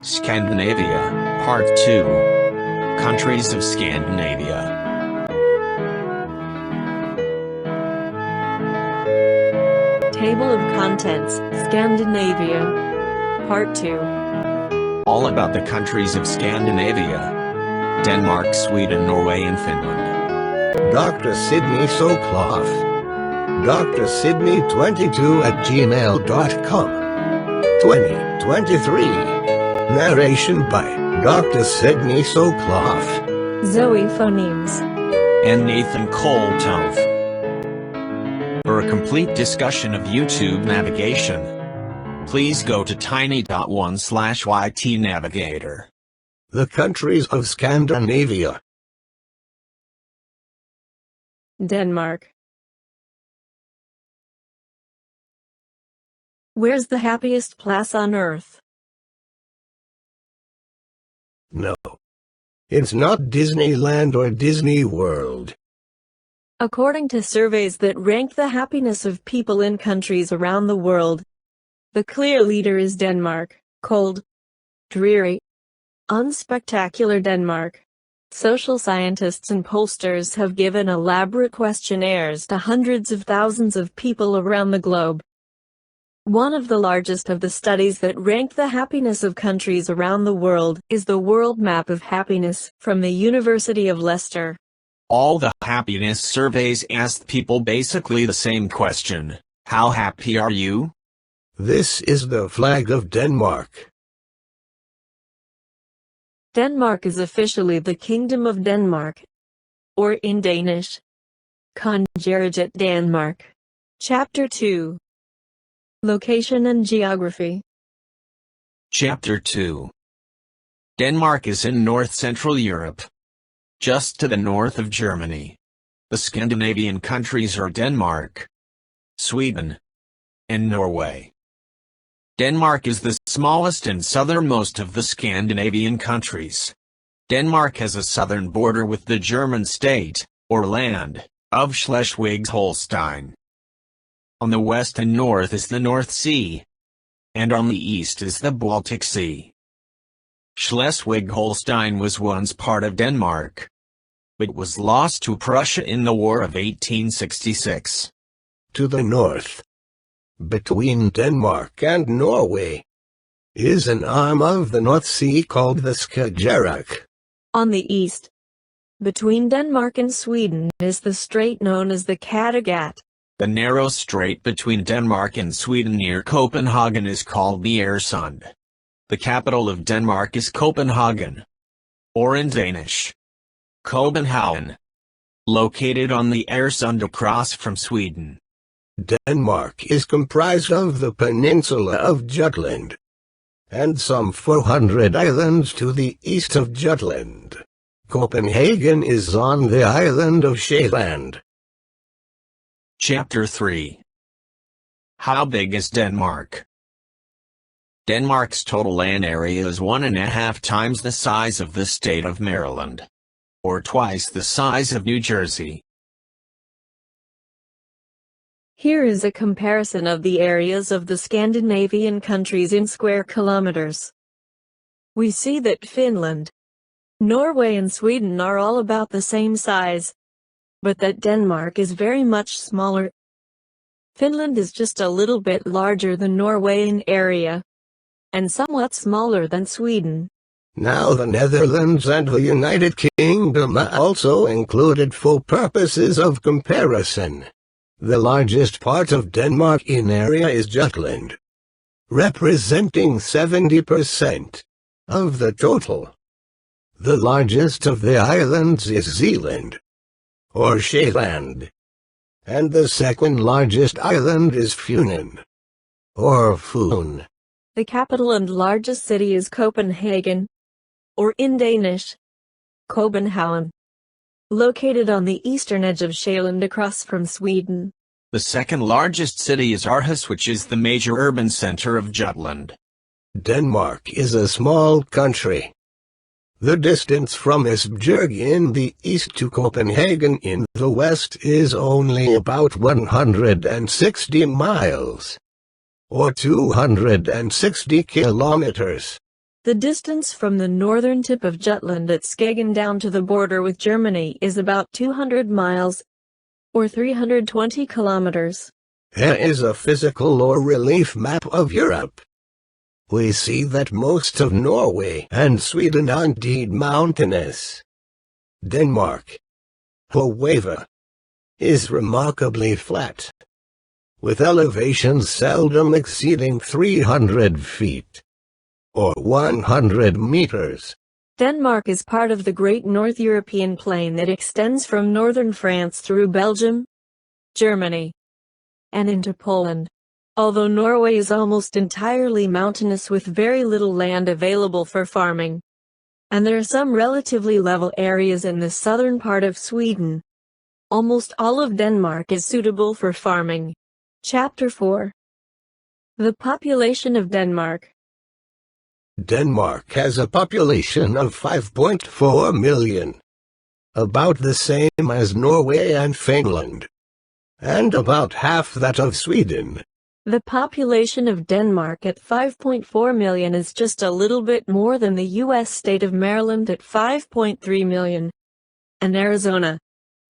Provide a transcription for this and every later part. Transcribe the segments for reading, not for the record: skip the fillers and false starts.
Scandinavia, Part 2. Countries of Scandinavia. Table of Contents, Scandinavia. Part 2. All about the countries of Scandinavia. Denmark, Sweden, Norway and Finland. Dr. Sydney Soclof. Dr. Sydney22@gmail.com. 2023. Narration by Dr. Sydney Soclof. Zoe Phonemes. And Nathan Koltov. For a complete discussion of YouTube navigation, please go to tiny.1/ytnavigator. The countries of Scandinavia. Denmark. Where's the happiest place on earth? No. It's not Disneyland or Disney World. According to surveys that rank the happiness of people in countries around the world, the clear leader is Denmark. Cold, dreary, unspectacular Denmark. Social scientists and pollsters have given elaborate questionnaires to hundreds of thousands of people around the globe. One of the largest of the studies that rank the happiness of countries around the world is the World Map of Happiness from the University of Leicester. All the happiness surveys asked people basically the same question: how happy are you? This is the flag of Denmark. Denmark is officially the Kingdom of Denmark, or in Danish, Kongeriget Danmark. Chapter 2. Location and Geography. Chapter 2. Denmark is in north-central Europe, just to the north of Germany. The Scandinavian countries are Denmark, Sweden, and Norway. Denmark is the smallest and southernmost of the Scandinavian countries. Denmark has a southern border with the German state, or land, of Schleswig-Holstein. On the west and north is the North Sea, and on the east is the Baltic Sea. Schleswig-Holstein was once part of Denmark, but was lost to Prussia in the War of 1866. To the north, between Denmark and Norway, is an arm of the North Sea called the Skagerrak. On the east, between Denmark and Sweden, is the strait known as the Kattegat. The narrow strait between Denmark and Sweden near Copenhagen is called the Øresund. The capital of Denmark is Copenhagen, or in Danish, Copenhagen, located on the Øresund across from Sweden. Denmark is comprised of the peninsula of Jutland, and some 400 islands to the east of Jutland. Copenhagen is on the island of Sjælland. Chapter 3. How big is Denmark? Denmark's total land area is 1.5 times the size of the state of Maryland, or twice the size of New Jersey. Here is a comparison of the areas of the Scandinavian countries in square kilometers. We see that Finland, Norway and Sweden are all about the same size, but that Denmark is very much smaller. Finland is just a little bit larger than Norway in area, and somewhat smaller than Sweden. Now the Netherlands and the United Kingdom are also included for purposes of comparison. The largest part of Denmark in area is Jutland, representing 70% of the total. The largest of the islands is Zealand, or Sjælland, and the second largest island is Funen, or Fyn. The capital and largest city is Copenhagen, or in Danish, Copenhagen, located on the eastern edge of Sjælland across from Sweden. The second largest city is Aarhus, which is the major urban center of Jutland. Denmark is a small country. The distance from Esbjerg in the east to Copenhagen in the west is only about 160 miles. or 260 kilometers. The distance from the northern tip of Jutland at Skagen down to the border with Germany is about 200 miles, or 320 kilometers. Here is a physical or relief map of Europe. We see that most of Norway and Sweden are indeed mountainous. Denmark, however, is remarkably flat, with elevations seldom exceeding 300 feet, or 100 meters. Denmark is part of the Great North European Plain that extends from northern France through Belgium, Germany, and into Poland. Although Norway is almost entirely mountainous with very little land available for farming, and there are some relatively level areas in the southern part of Sweden, almost all of Denmark is suitable for farming. Chapter 4. The population of Denmark. Denmark has a population of 5.4 million, about the same as Norway and Finland, and about half that of Sweden. The population of Denmark at 5.4 million is just a little bit more than the U.S. state of Maryland at 5.3 million, and Arizona,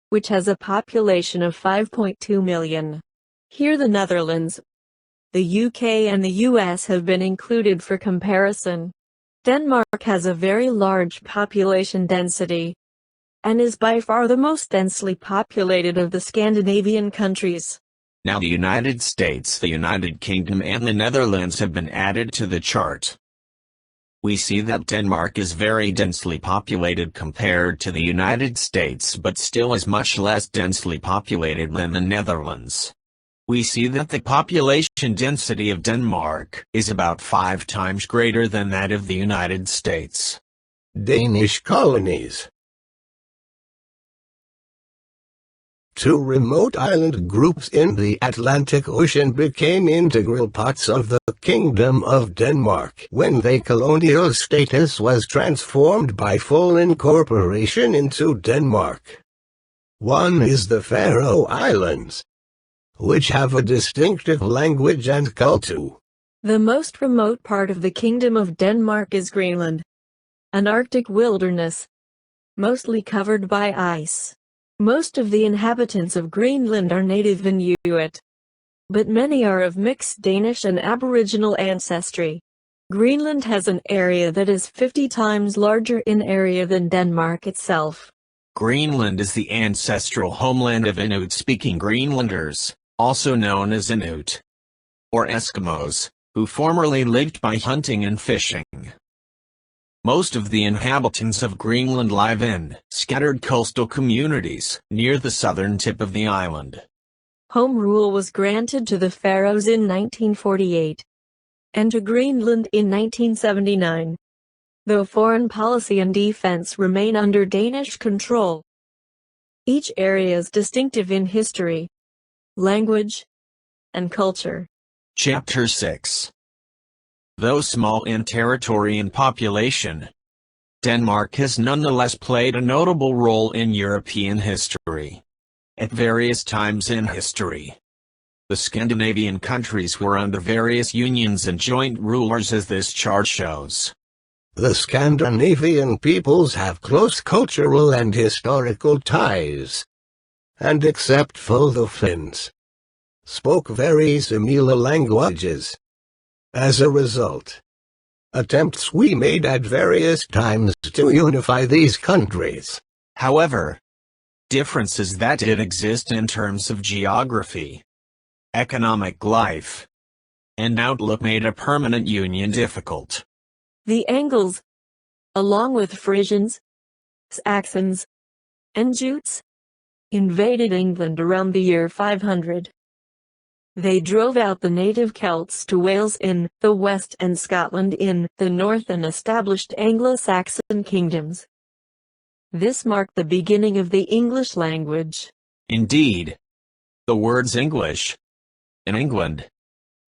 which has a population of 5.2 million. Here the Netherlands, the UK and the US have been included for comparison. Denmark has a very large population density, and is by far the most densely populated of the Scandinavian countries. Now the United States, the United Kingdom and the Netherlands have been added to the chart. We see that Denmark is very densely populated compared to the United States, but still is much less densely populated than the Netherlands. We see that the population density of Denmark is about 5 times greater than that of the United States. Danish colonies. 2 remote island groups in the Atlantic Ocean became integral parts of the Kingdom of Denmark when their colonial status was transformed by full incorporation into Denmark. One is the Faroe Islands, which have a distinctive language and culture. The most remote part of the Kingdom of Denmark is Greenland, an Arctic wilderness, mostly covered by ice. Most of the inhabitants of Greenland are native Inuit, but many are of mixed Danish and Aboriginal ancestry. Greenland has an area that is 50 times larger in area than Denmark itself. Greenland is the ancestral homeland of Inuit-speaking Greenlanders, also known as Inuit, or Eskimos, who formerly lived by hunting and fishing. Most of the inhabitants of Greenland live in scattered coastal communities near the southern tip of the island. Home rule was granted to the Faroes in 1948, and to Greenland in 1979, though foreign policy and defense remain under Danish control. Each area is distinctive in history, language, and culture. Chapter 6. Though small in territory and population, Denmark has nonetheless played a notable role in European history. At various times in history, the Scandinavian countries were under various unions and joint rulers, as this chart shows. The Scandinavian peoples have close cultural and historical ties, and except for the Finns, spoke very similar languages. As a result, attempts were made at various times to unify these countries. However, differences that did exist in terms of geography, economic life, and outlook made a permanent union difficult. The Angles, along with Frisians, Saxons, and Jutes, invaded England around the year 500. They drove out the native Celts to Wales in the west and Scotland in the north and established Anglo-Saxon kingdoms. This marked the beginning of the English language. Indeed, the words English, in England,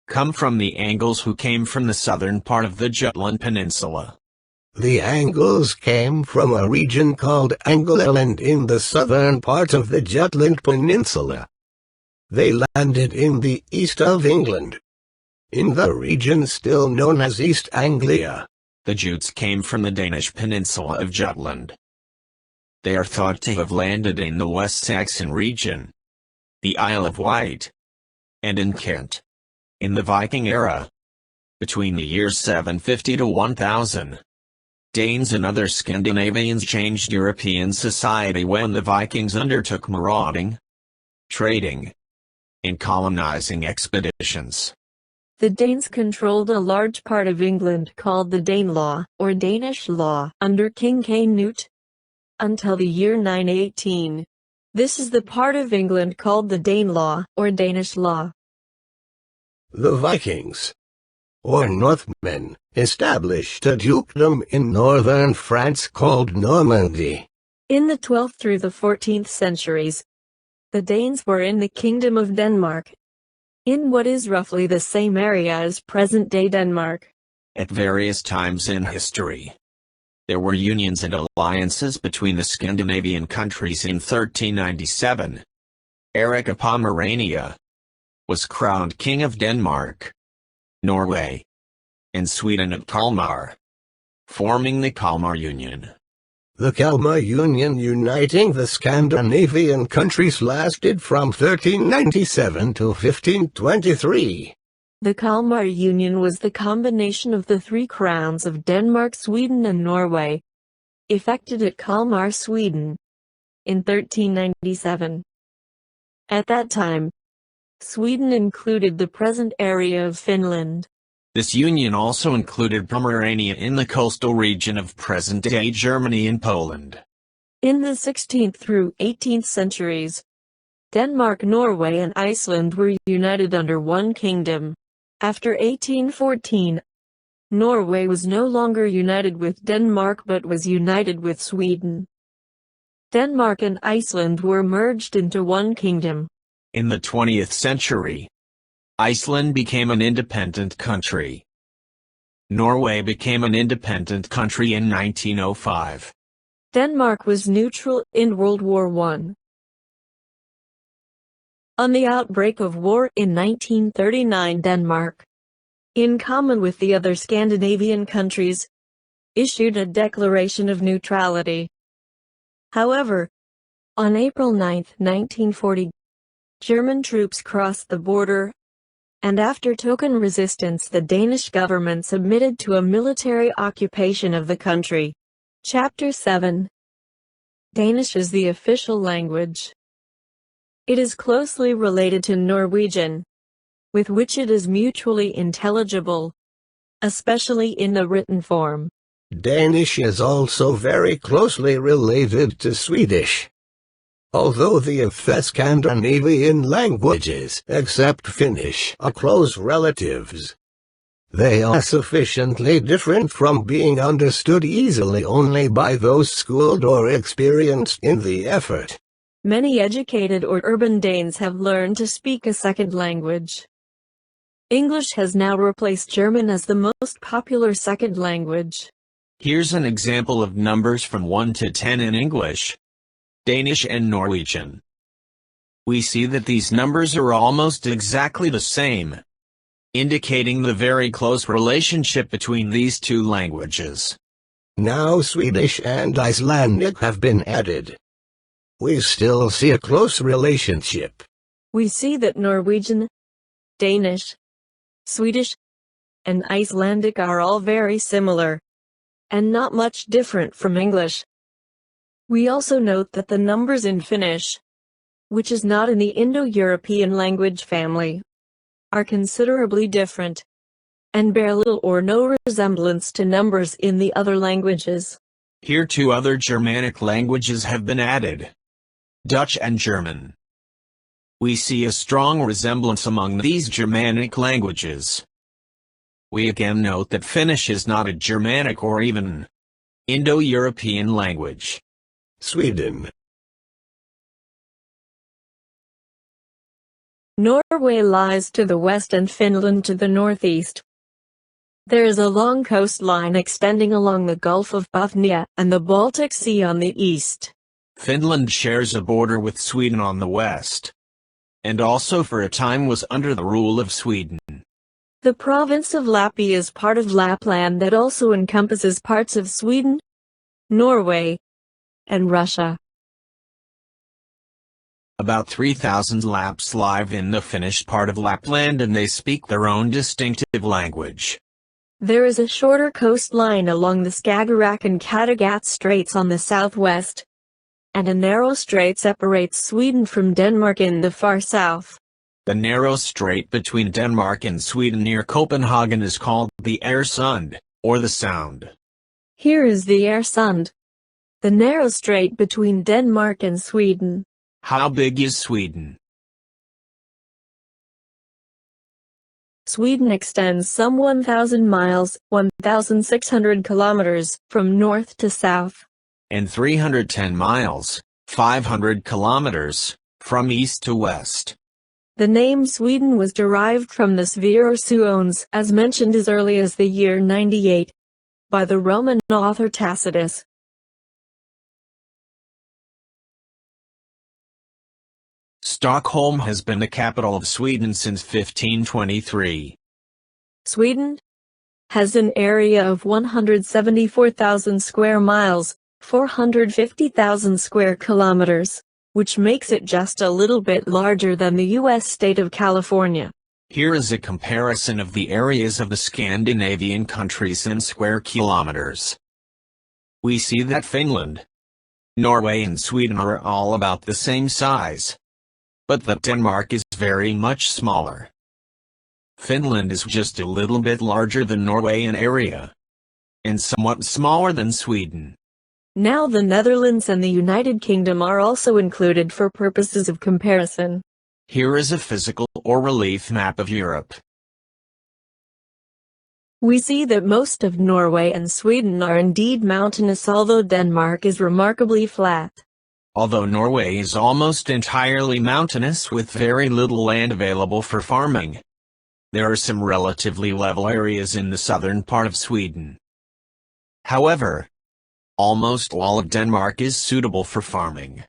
come from the Angles, who came from the southern part of the Jutland Peninsula. The Angles came from a region called Angleland in the southern part of the Jutland Peninsula. They landed in the east of England, in the region still known as East Anglia. The Jutes came from the Danish peninsula of Jutland. They are thought to have landed in the West Saxon region, the Isle of Wight, and in Kent, in the Viking era, between the years 750 to 1000. Danes and other Scandinavians changed European society when the Vikings undertook marauding, trading, and colonizing expeditions. The Danes controlled a large part of England called the Danelaw, or Danish law, under King Canute, until the year 918. This is the part of England called the Danelaw, or Danish law. The Vikings, or Northmen, established a dukedom in northern France called Normandy. In the 12th through the 14th centuries, the Danes were in the Kingdom of Denmark, in what is roughly the same area as present-day Denmark. At various times in history, there were unions and alliances between the Scandinavian countries. In 1397, Erik of Pomerania was crowned King of Denmark, Norway, and Sweden at Kalmar, forming the Kalmar Union. The Kalmar Union uniting the Scandinavian countries lasted from 1397 to 1523. The Kalmar Union was the combination of the three crowns of Denmark, Sweden and Norway, effected at Kalmar, Sweden, in 1397. At that time, Sweden included the present area of Finland. This union also included Pomerania in the coastal region of present-day Germany and Poland. In the 16th through 18th centuries, Denmark, Norway and Iceland were united under one kingdom. After 1814, Norway was no longer united with Denmark but was united with Sweden. Denmark and Iceland were merged into one kingdom. In the 20th century, Iceland became an independent country. Norway became an independent country in 1905. Denmark was neutral in World War I. On the outbreak of war in 1939, Denmark, in common with the other Scandinavian countries, issued a declaration of neutrality. However, on April 9, 1940, German troops crossed the border, and after token resistance the Danish government submitted to a military occupation of the country. Chapter 7. Danish is the official language. It is closely related to Norwegian, with which it is mutually intelligible, especially in the written form. Danish is also very closely related to Swedish. Although the Scandinavian languages, except Finnish, are close relatives, they are sufficiently different from being understood easily only by those schooled or experienced in the effort. Many educated or urban Danes have learned to speak a second language. English has now replaced German as the most popular second language. Here's an example of numbers from 1 to 10 in English, Danish and Norwegian. We see that these numbers are almost exactly the same, indicating the very close relationship between these two languages. Now Swedish and Icelandic have been added. We still see a close relationship. We see that Norwegian, Danish, Swedish, and Icelandic are all very similar, and not much different from English. We also note that the numbers in Finnish, which is not in the Indo-European language family, are considerably different, and bear little or no resemblance to numbers in the other languages. Here 2 other Germanic languages have been added, Dutch and German. We see a strong resemblance among these Germanic languages. We again note that Finnish is not a Germanic or even Indo-European language. Sweden. Norway lies to the west and Finland to the northeast. There is a long coastline extending along the Gulf of Bothnia and the Baltic Sea on the east. Finland shares a border with Sweden on the west, and also for a time was under the rule of Sweden. The province of Lappi is part of Lapland that also encompasses parts of Sweden, Norway, and Russia. About 3,000 Lapps live in the Finnish part of Lapland, and they speak their own distinctive language. There is a shorter coastline along the Skagerrak and Kattegat Straits on the southwest, and a narrow strait separates Sweden from Denmark in the far south. The narrow strait between Denmark and Sweden near Copenhagen is called the Øresund, or the Sound. Here is the Øresund, the narrow strait between Denmark and Sweden. How big is Sweden? Sweden extends some 1,000 miles, 1,600 kilometers, from north to south, and 310 miles, 500 kilometers, from east to west. The name Sweden was derived from the sphere or suons, as mentioned as early as the year 98, by the Roman author Tacitus. Stockholm has been the capital of Sweden since 1523. Sweden has an area of 174,000 square miles, 450,000 square kilometers, which makes it just a little bit larger than the U.S. state of California. Here is a comparison of the areas of the Scandinavian countries in square kilometers. We see that Finland, Norway and Sweden are all about the same size, but that Denmark is very much smaller. Finland is just a little bit larger than Norway in area, and somewhat smaller than Sweden. Now the Netherlands and the United Kingdom are also included for purposes of comparison. Here is a physical or relief map of Europe. We see that most of Norway and Sweden are indeed mountainous, although Denmark is remarkably flat. Although Norway is almost entirely mountainous with very little land available for farming, there are some relatively level areas in the southern part of Sweden. However, almost all of Denmark is suitable for farming.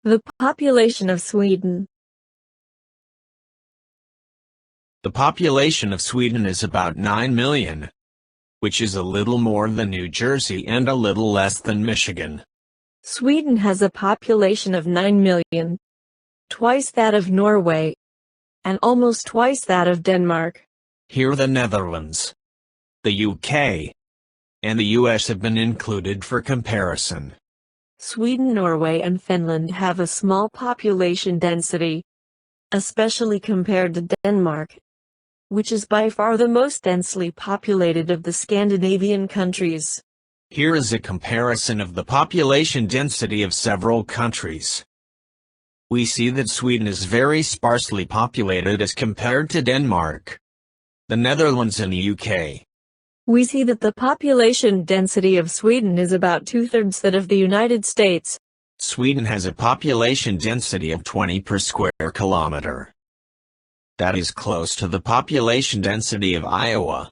The population of Sweden. The population of Sweden is about 9 million, which is a little more than New Jersey and a little less than Michigan. Sweden has a population of 9 million, twice that of Norway, and almost twice that of Denmark. Here the Netherlands, the UK, and the US have been included for comparison. Sweden, Norway, and Finland have a small population density, especially compared to Denmark, which is by far the most densely populated of the Scandinavian countries. Here is a comparison of the population density of several countries. We see that Sweden is very sparsely populated as compared to Denmark, the Netherlands and the UK. We see that the population density of Sweden is about two-thirds that of the United States. Sweden has a population density of 20 per square kilometer. That is close to the population density of Iowa,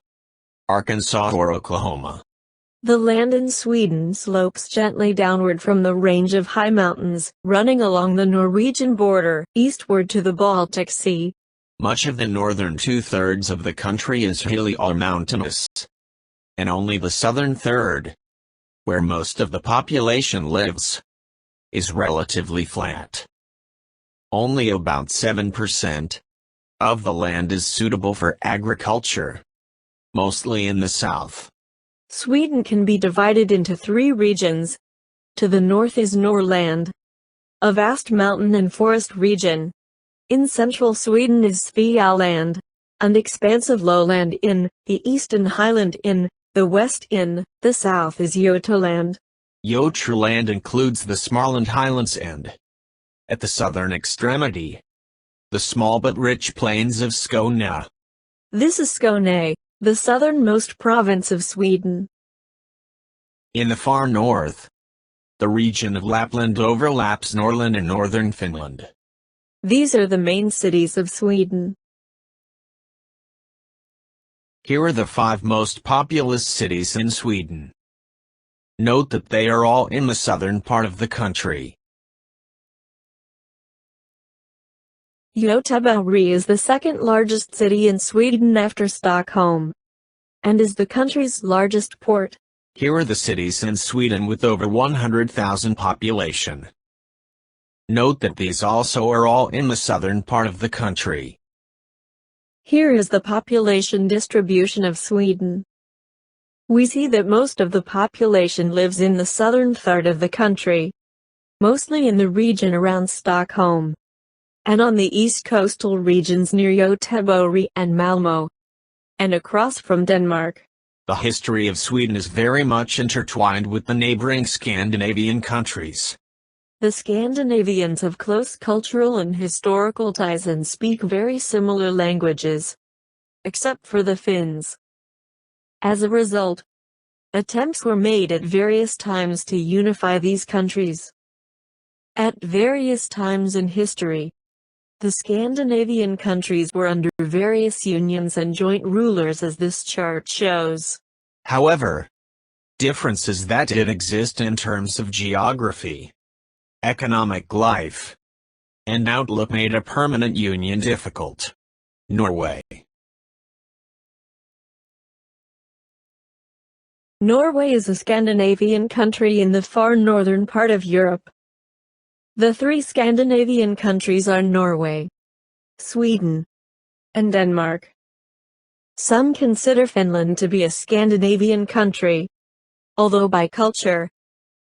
Arkansas or Oklahoma. The land in Sweden slopes gently downward from the range of high mountains, running along the Norwegian border, eastward to the Baltic Sea. Much of the northern two-thirds of the country is hilly or mountainous, and only the southern third, where most of the population lives, is relatively flat. Only about 7% of the land is suitable for agriculture, mostly in the south. Sweden can be divided into 3 regions. To the north is Norrland, a vast mountain and forest region. In central Sweden is Svealand, an expansive lowland. In the east and highland. In the west. In the south is Götaland. Götaland includes the Småland highlands and, at the southern extremity, the small but rich plains of Skåne. This is Skåne, the southernmost province of Sweden. In the far north, the region of Lapland overlaps Norrland and northern Finland. These are the main cities of Sweden. Here are the 5 most populous cities in Sweden. Note that they are all in the southern part of the country. Göteborg is the second largest city in Sweden after Stockholm, and is the country's largest port. Here are the cities in Sweden with over 100,000 population. Note that these also are all in the southern part of the country. Here is the population distribution of Sweden. We see that most of the population lives in the southern third of the country, mostly in the region around Stockholm, and on the east coastal regions near Göteborg and Malmö, and across from Denmark. The history of Sweden is very much intertwined with the neighboring Scandinavian countries. The Scandinavians have close cultural and historical ties and speak very similar languages, except for the Finns. As a result, attempts were made at various times to unify these countries. At various times in history, the Scandinavian countries were under various unions and joint rulers, as this chart shows. However, differences that did exist in terms of geography, economic life, and outlook made a permanent union difficult. Norway. Norway is a Scandinavian country in the far northern part of Europe. The three Scandinavian countries are Norway, Sweden, and Denmark. Some consider Finland to be a Scandinavian country, although by culture,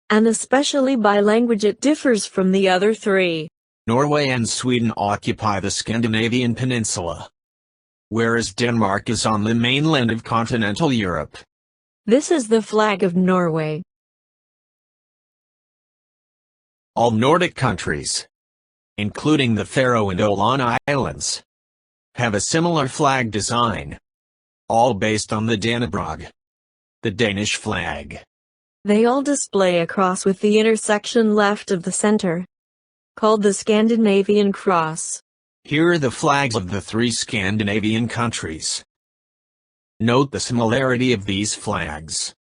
and especially by language, it differs from the other three. Norway and Sweden occupy the Scandinavian peninsula, whereas Denmark is on the mainland of continental Europe. This is the flag of Norway. All Nordic countries, including the Faroe and Åland Islands, have a similar flag design, all based on the Dannebrog, the Danish flag. They all display a cross with the intersection left of the center, called the Scandinavian Cross. Here are the flags of the three Scandinavian countries. Note the similarity of these flags.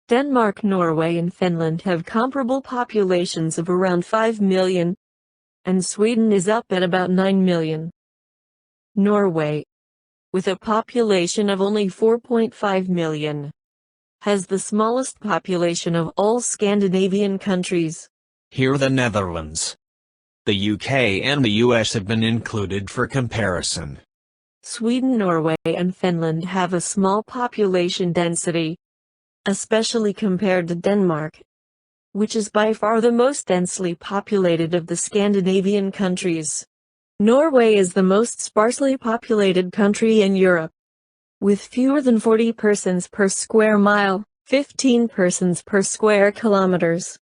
Denmark, Norway, and Finland have comparable populations of around 5 million, and Sweden is up at about 9 million. Norway, with a population of only 4.5 million, has the smallest population of all Scandinavian countries. Here the Netherlands, the UK and the US have been included for comparison. Sweden, Norway, and Finland have a small population density, especially compared to Denmark, which is by far the most densely populated of the Scandinavian countries. Norway is the most sparsely populated country in Europe, with fewer than 40 persons per square mile, 15 persons per square kilometers.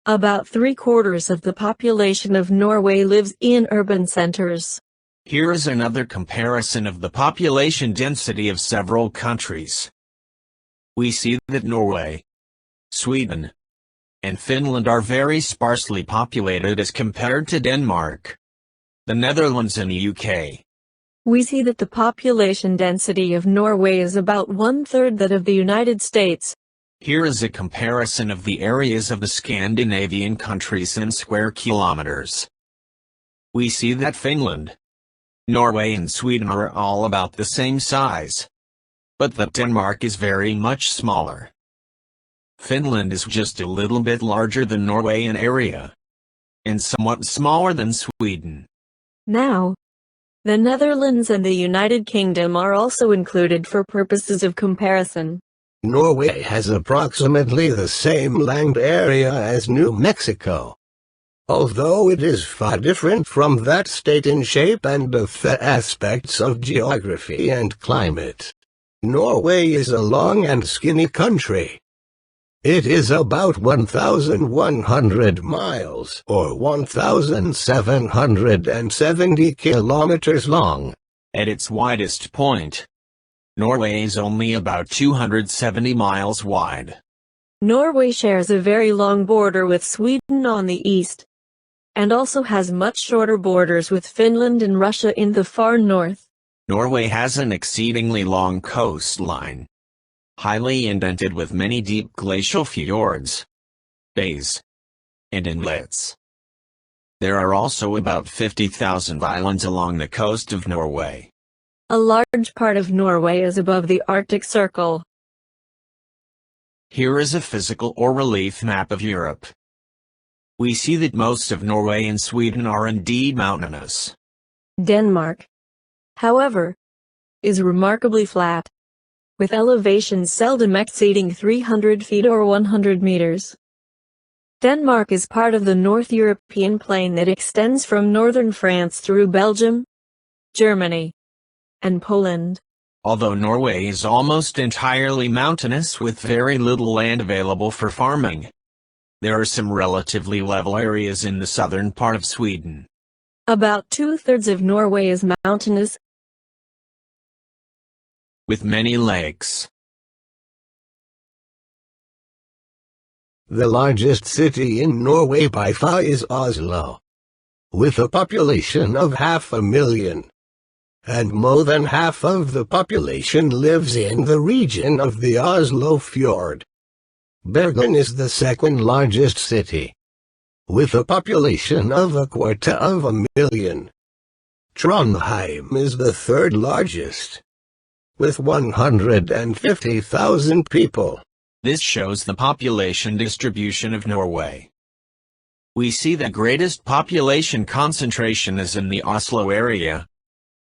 About 3/4 of the population of Norway lives in urban centers. Here is another comparison of the population density of several countries. We see that Norway, Sweden, and Finland are very sparsely populated as compared to Denmark, the Netherlands and the UK. We see that the population density of Norway is about 1/3 that of the United States. Here is a comparison of the areas of the Scandinavian countries in square kilometers. We see that Finland, Norway and Sweden are all about the same size, but that Denmark is very much smaller. Finland is just a little bit larger than Norway in area, and somewhat smaller than Sweden. Now, the Netherlands and the United Kingdom are also included for purposes of comparison. Norway has approximately the same land area as New Mexico, although it is far different from that state in shape and the aspects of geography and climate. Norway is a long and skinny country. It is about 1,100 miles or 1,770 kilometers long. At its widest point, Norway is only about 270 miles wide. Norway shares a very long border with Sweden on the east, and also has much shorter borders with Finland and Russia in the far north. Norway has an exceedingly long coastline, highly indented with many deep glacial fjords, bays, and inlets. There are also about 50,000 islands along the coast of Norway. A large part of Norway is above the Arctic Circle. Here is a physical or relief map of Europe. We see that most of Norway and Sweden are indeed mountainous. Denmark, however, is remarkably flat, with elevations seldom exceeding 300 feet or 100 meters. Denmark is part of the North European plain that extends from northern France through Belgium, Germany, and Poland. Although Norway is almost entirely mountainous with very little land available for farming, there are some relatively level areas in the southern part of Sweden. About 2/3 of Norway is mountainous, with many lakes. The largest city in Norway by far is Oslo, with a population of 500,000. And more than half of the population lives in the region of the Oslo Fjord. Bergen is the second largest city, with a population of 250,000. Trondheim is the third largest, with 150,000 people. This shows the population distribution of Norway. We see the greatest population concentration is in the Oslo area,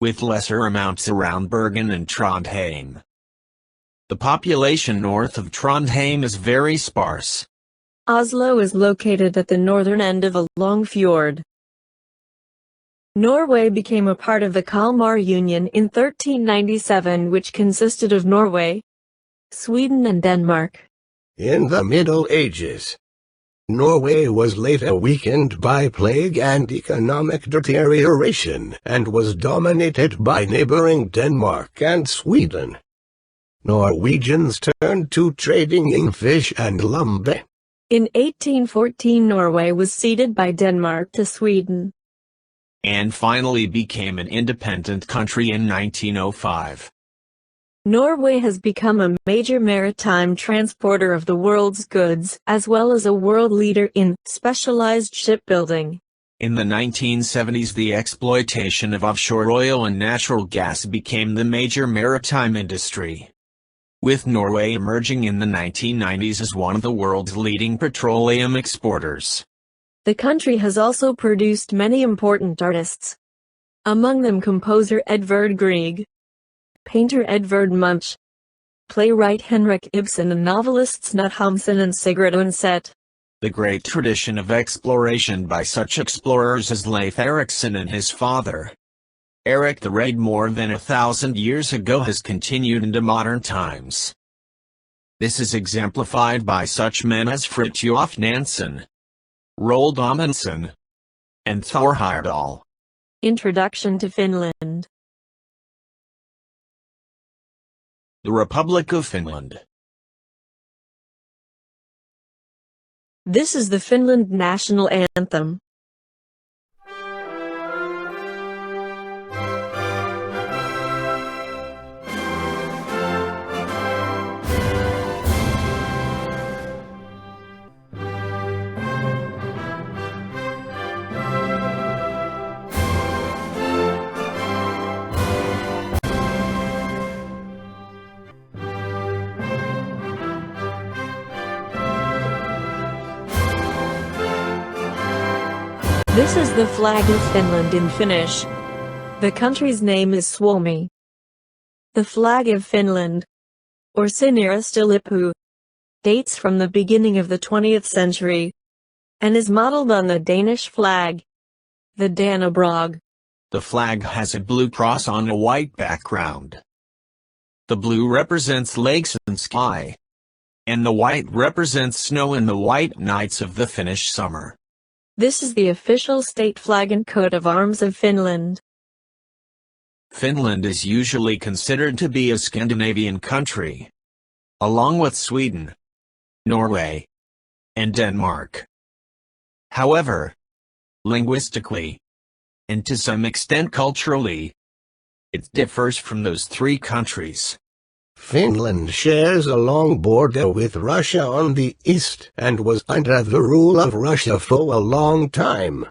with lesser amounts around Bergen and Trondheim. The population north of Trondheim is very sparse. Oslo is located at the northern end of a long fjord. Norway became a part of the Kalmar Union in 1397, which consisted of Norway, Sweden and Denmark. In the Middle Ages, Norway was later weakened by plague and economic deterioration and was dominated by neighboring Denmark and Sweden. Norwegians turned to trading in fish and lumber. In 1814, Norway was ceded by Denmark to Sweden, and finally became an independent country in 1905. Norway has become a major maritime transporter of the world's goods, as well as a world leader in specialized shipbuilding. In the 1970s, the exploitation of offshore oil and natural gas became the major maritime industry, with Norway emerging in the 1990s as one of the world's leading petroleum exporters. The country has also produced many important artists, among them composer Edvard Grieg, painter Edvard Munch, playwright Henrik Ibsen and novelists Knut Hamsun and Sigrid Undset. The great tradition of exploration by such explorers as Leif Erikson and his father, Erik the Red, more than 1,000 years ago has continued into modern times. This is exemplified by such men as Fridtjof Nansen, Roald Amundsen, and Thor Heyerdahl. Introduction to Finland. The Republic of Finland. This is the Finland national anthem. This is the flag of Finland in Finnish. The country's name is Suomi. The flag of Finland, or Siniristä lippu, dates from the beginning of the 20th century, and is modeled on the Danish flag, the Dannebrog. The flag has a blue cross on a white background. The blue represents lakes and sky, and the white represents snow and the white nights of the Finnish summer. This is the official state flag and coat of arms of Finland. Finland is usually considered to be a Scandinavian country, along with Sweden, Norway, and Denmark. However, linguistically, and to some extent culturally, it differs from those three countries. Finland shares a long border with Russia on the east and was under the rule of Russia for a long time.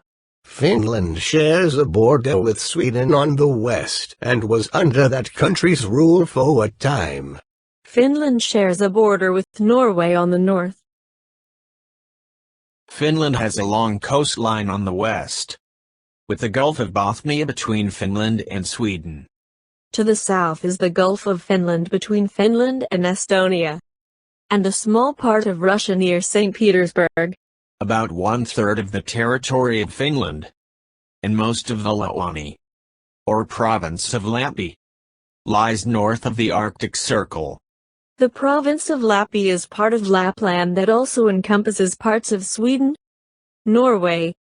Finland shares a border with Sweden on the west and was under that country's rule for a time. Finland shares a border with Norway on the north. Finland has a long coastline on the west, with the Gulf of Bothnia between Finland and Sweden. To the south is the Gulf of Finland between Finland and Estonia, and a small part of Russia near St. Petersburg. About 1/3 of the territory of Finland, and most of the Lapland, or province of Lappi, lies north of the Arctic Circle. The province of Lappi is part of Lapland that also encompasses parts of Sweden, Norway,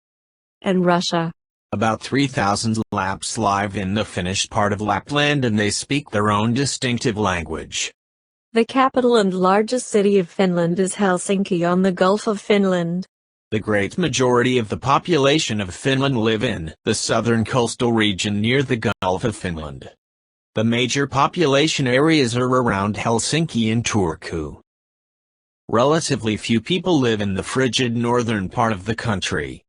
and Russia. About 3,000 Lapps live in the Finnish part of Lapland and they speak their own distinctive language. The capital and largest city of Finland is Helsinki on the Gulf of Finland. The great majority of the population of Finland live in the southern coastal region near the Gulf of Finland. The major population areas are around Helsinki and Turku. Relatively few people live in the frigid northern part of the country.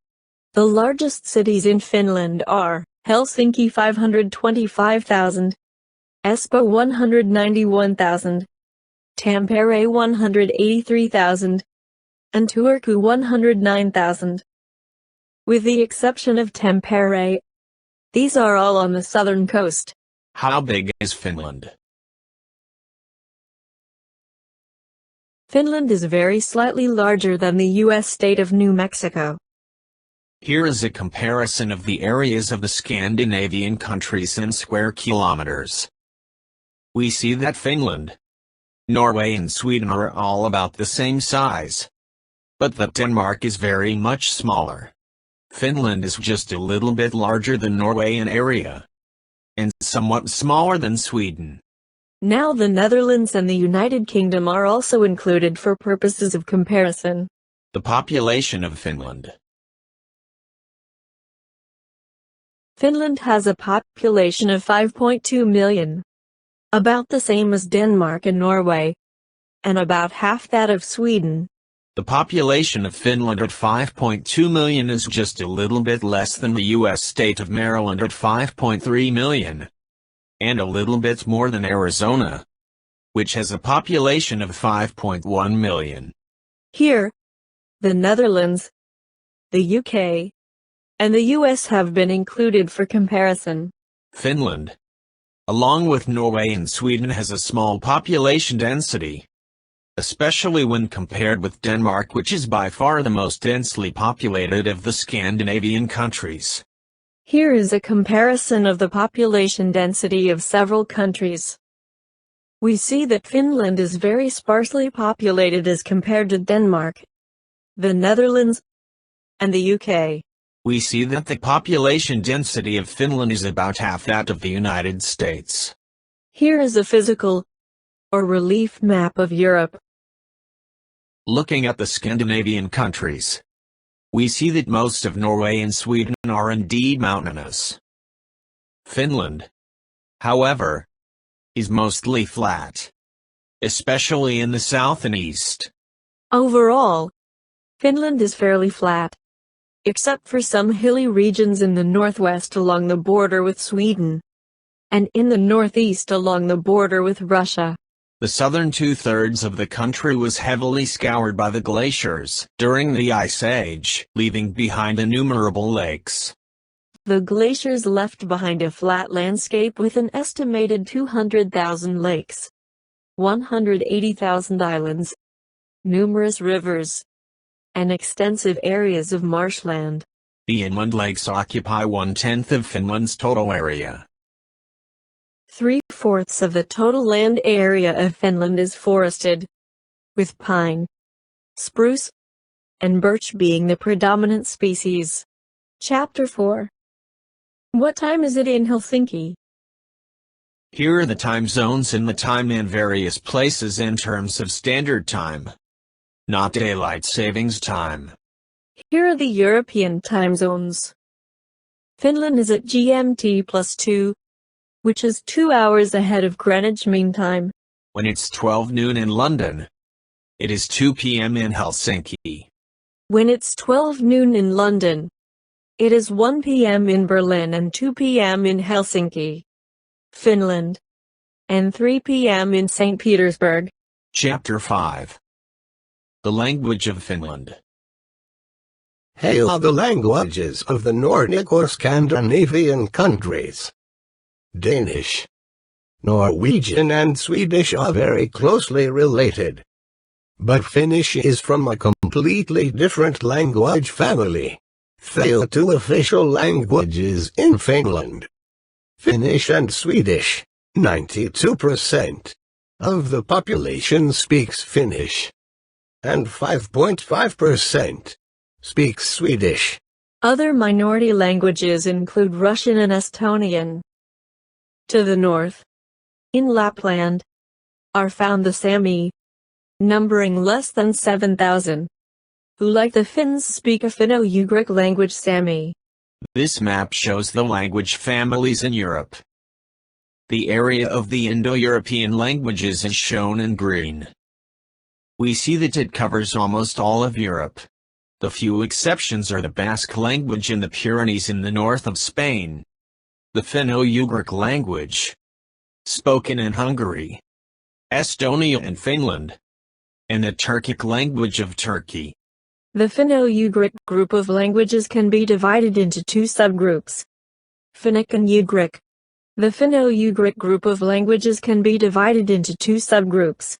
The largest cities in Finland are Helsinki 525,000, Espoo 191,000, Tampere 183,000, and Turku 109,000. With the exception of Tampere, these are all on the southern coast. How big is Finland? Finland is very slightly larger than the U.S. state of New Mexico. Here is a comparison of the areas of the Scandinavian countries in square kilometers. We see that Finland, Norway and Sweden are all about the same size, but that Denmark is very much smaller. Finland is just a little bit larger than Norway in area, and somewhat smaller than Sweden. Now the Netherlands and the United Kingdom are also included for purposes of comparison. The population of Finland. Finland has a population of 5.2 million, about the same as Denmark and Norway, and about half that of Sweden. The population of Finland at 5.2 million is just a little bit less than the U.S. state of Maryland at 5.3 million, and a little bit more than Arizona, which has a population of 5.1 million. Here, the Netherlands, the UK, and the US have been included for comparison. Finland, along with Norway and Sweden, has a small population density, especially when compared with Denmark, which is by far the most densely populated of the Scandinavian countries. Here is a comparison of the population density of several countries. We see that Finland is very sparsely populated as compared to Denmark, the Netherlands, and the UK. We see that the population density of Finland is about half that of the United States. Here is a physical, or relief map of Europe. Looking at the Scandinavian countries, we see that most of Norway and Sweden are indeed mountainous. Finland, however, is mostly flat, especially in the south and east. Overall, Finland is fairly flat, except for some hilly regions in the northwest along the border with Sweden, and in the northeast along the border with Russia. The southern 2/3 of the country was heavily scoured by the glaciers during the Ice Age, leaving behind innumerable lakes. The glaciers left behind a flat landscape with an estimated 200,000 lakes, 180,000 islands, numerous rivers, and extensive areas of marshland. The inland lakes occupy 1/10 of Finland's total area. 3/4 of the total land area of Finland is forested, with pine, spruce, and birch being the predominant species. Chapter 4. What time is it in Helsinki? Here are the time zones in the time in various places in terms of standard time, not daylight savings time. Here are the European time zones. Finland is at GMT +2, which is 2 hours ahead of Greenwich Mean Time. When it's 12 noon in London, it is 2 p.m. in Helsinki. When it's 12 noon in London, It is 1 p.m. in Berlin and 2 p.m. in Helsinki, Finland, and 3 p.m. in St. Petersburg. Chapter 5. The language of Finland. Hail the languages of the Nordic or Scandinavian countries. Danish, Norwegian and Swedish are very closely related. But Finnish is from a completely different language family. They are two official languages in Finland. Finnish and Swedish, 92% of the population speaks Finnish, and 5.5% speaks Swedish. Other minority languages include Russian and Estonian. To the north, in Lapland, are found the Sami, numbering less than 7,000, who like the Finns speak a Finno-Ugric language Sami. This map shows the language families in Europe. The area of the Indo-European languages is shown in green. We see that it covers almost all of Europe. The few exceptions are the Basque language in the Pyrenees in the north of Spain, the Finno-Ugric language, spoken in Hungary, Estonia and Finland, and the Turkic language of Turkey. The Finno-Ugric group of languages can be divided into two subgroups, Finnic and Ugric. The Finno-Ugric group of languages can be divided into two subgroups,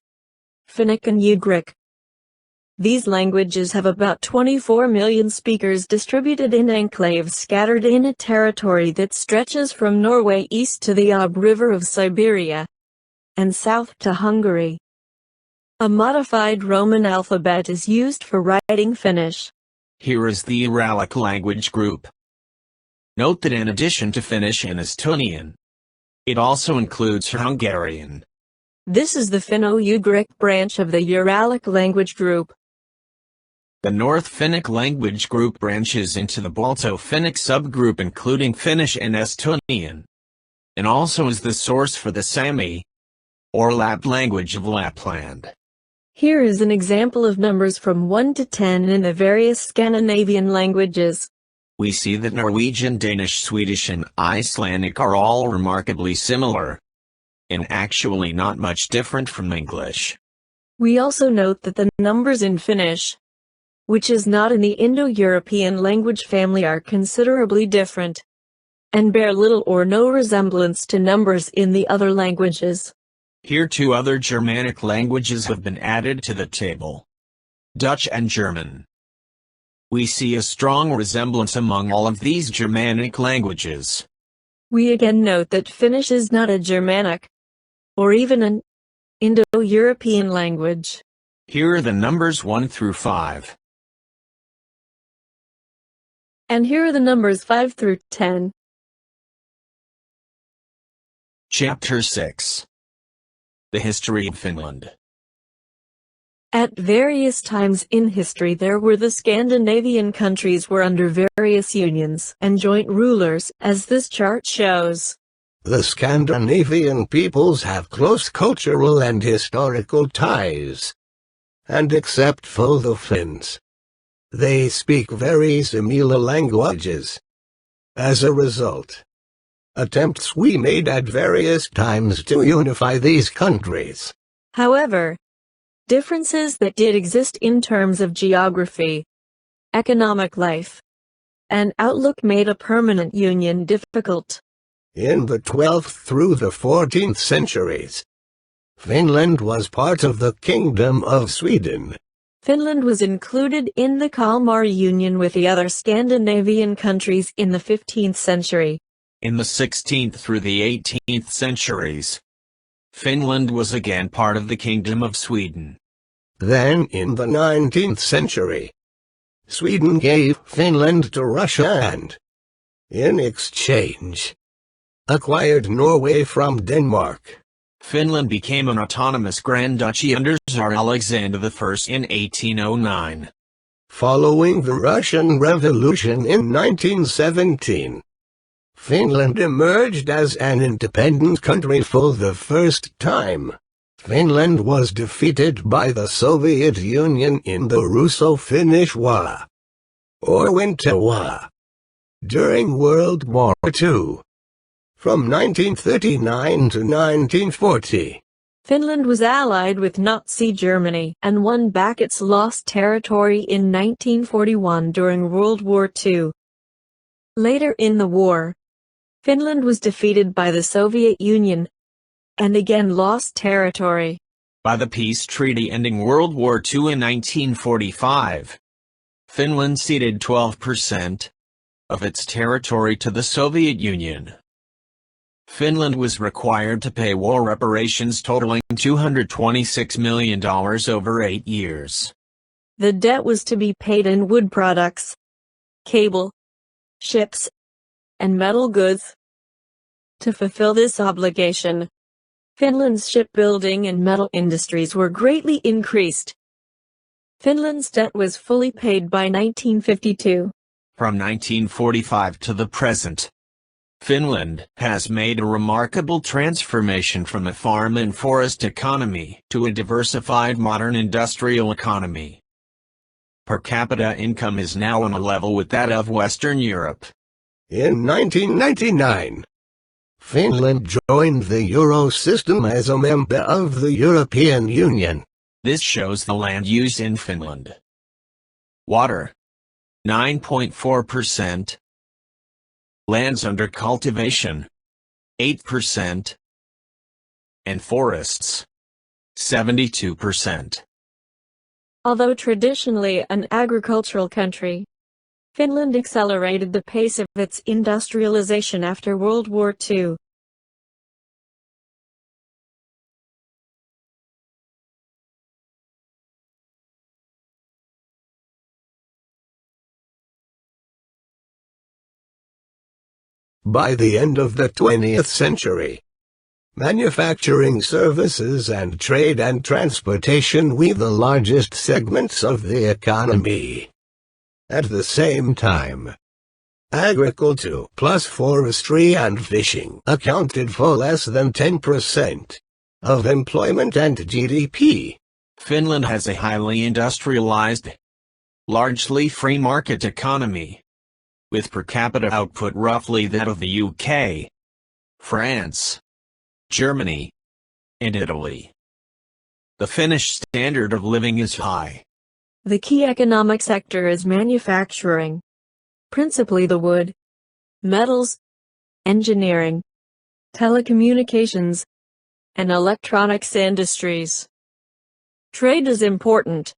Finnic and Ugric. These languages have about 24 million speakers distributed in enclaves scattered in a territory that stretches from Norway east to the Ob River of Siberia, and south to Hungary. A modified Roman alphabet is used for writing Finnish. Here is the Uralic language group. Note that in addition to Finnish and Estonian, it also includes Hungarian. This is the Finno-Ugric branch of the Uralic language group. The North Finnic language group branches into the Balto-Finnic subgroup including Finnish and Estonian, and also is the source for the Sami, or Lap language of Lapland. Here is an example of numbers from 1 to 10 in the various Scandinavian languages. We see that Norwegian, Danish, Swedish and Icelandic are all remarkably similar, and actually not much different from English. We also note that the numbers in Finnish, which is not in the Indo-European language family, are considerably different, and bear little or no resemblance to numbers in the other languages. Here two other Germanic languages have been added to the table, Dutch and German. We see a strong resemblance among all of these Germanic languages. We again note that Finnish is not a Germanic, or even an Indo-European language. Here are the numbers 1 through 5. And here are the numbers 5 through 10. Chapter 6. The history of Finland. At various times in history the Scandinavian countries were under various unions and joint rulers, as this chart shows. The Scandinavian peoples have close cultural and historical ties. And except for the Finns, they speak very similar languages. As a result, attempts were made at various times to unify these countries. However, differences that did exist in terms of geography, economic life, and outlook made a permanent union difficult. In the 12th through the 14th centuries, Finland was part of the Kingdom of Sweden. Finland was included in the Kalmar Union with the other Scandinavian countries in the 15th century. In the 16th through the 18th centuries, Finland was again part of the Kingdom of Sweden. Then in the 19th century, Sweden gave Finland to Russia and, in exchange, acquired Norway from Denmark. Finland became an autonomous Grand Duchy under Tsar Alexander I in 1809. Following the Russian Revolution in 1917, Finland emerged as an independent country for the first time. Finland was defeated by the Soviet Union in the Russo-Finnish War, or Winter War. during World War II. From 1939 to 1940. Finland was allied with Nazi Germany and won back its lost territory in 1941 during World War II. Later in the war, Finland was defeated by the Soviet Union and again lost territory. By the peace treaty ending World War II in 1945, Finland ceded 12% of its territory to the Soviet Union. Finland was required to pay war reparations totaling $226 million over 8 years. The debt was to be paid in wood products, cable, ships, and metal goods. To fulfill this obligation, Finland's shipbuilding and metal industries were greatly increased. Finland's debt was fully paid by 1952. From 1945 to the present, Finland has made a remarkable transformation from a farm and forest economy to a diversified modern industrial economy. Per capita income is now on a level with that of Western Europe. In 1999, Finland joined the Euro system as a member of the European Union. This shows the land use in Finland. Water, 9.4%. Lands under cultivation, 8%. And forests, 72%. Although traditionally an agricultural country, Finland accelerated the pace of its industrialization after World War II. By the end of the 20th century, manufacturing, services and trade and transportation were the largest segments of the economy. At the same time, agriculture plus forestry and fishing accounted for less than 10% of employment and GDP. Finland has a highly industrialized, largely free market economy, with per capita output roughly that of the UK, France, Germany, and Italy. The Finnish standard of living is high. The key economic sector is manufacturing, principally the wood, metals, engineering, telecommunications, and electronics industries. Trade is important,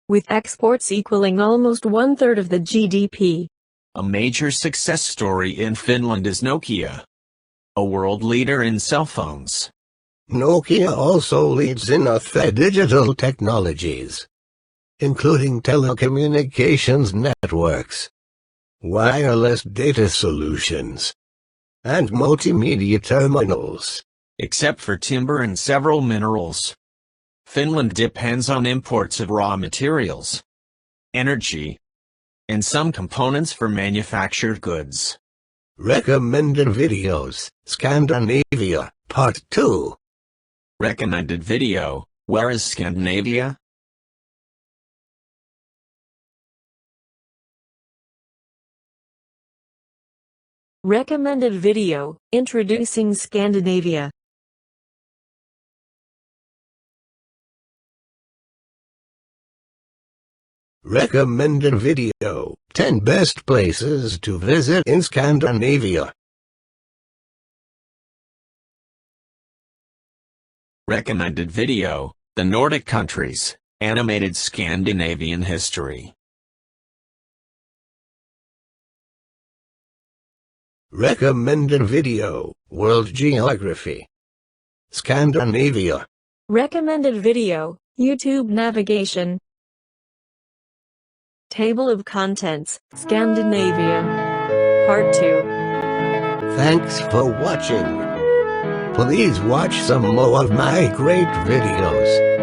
with exports equaling almost 1/3 of the GDP. A major success story in Finland is Nokia, a world leader in cell phones. Nokia also leads in other digital technologies, including telecommunications networks, wireless data solutions, and multimedia terminals. Except for timber and several minerals, Finland depends on imports of raw materials, energy, and some components for manufactured goods. Recommended videos, Scandinavia, Part 2. Recommended video, Where is Scandinavia? Recommended video, Introducing Scandinavia. Recommended video, 10 best places to visit in Scandinavia. Recommended video, The Nordic Countries, Animated Scandinavian History. Recommended video, World Geography. Scandinavia. Recommended video, YouTube navigation. Table of Contents, Scandinavia. Part 2. Thanks for watching. Please watch some more of my great videos.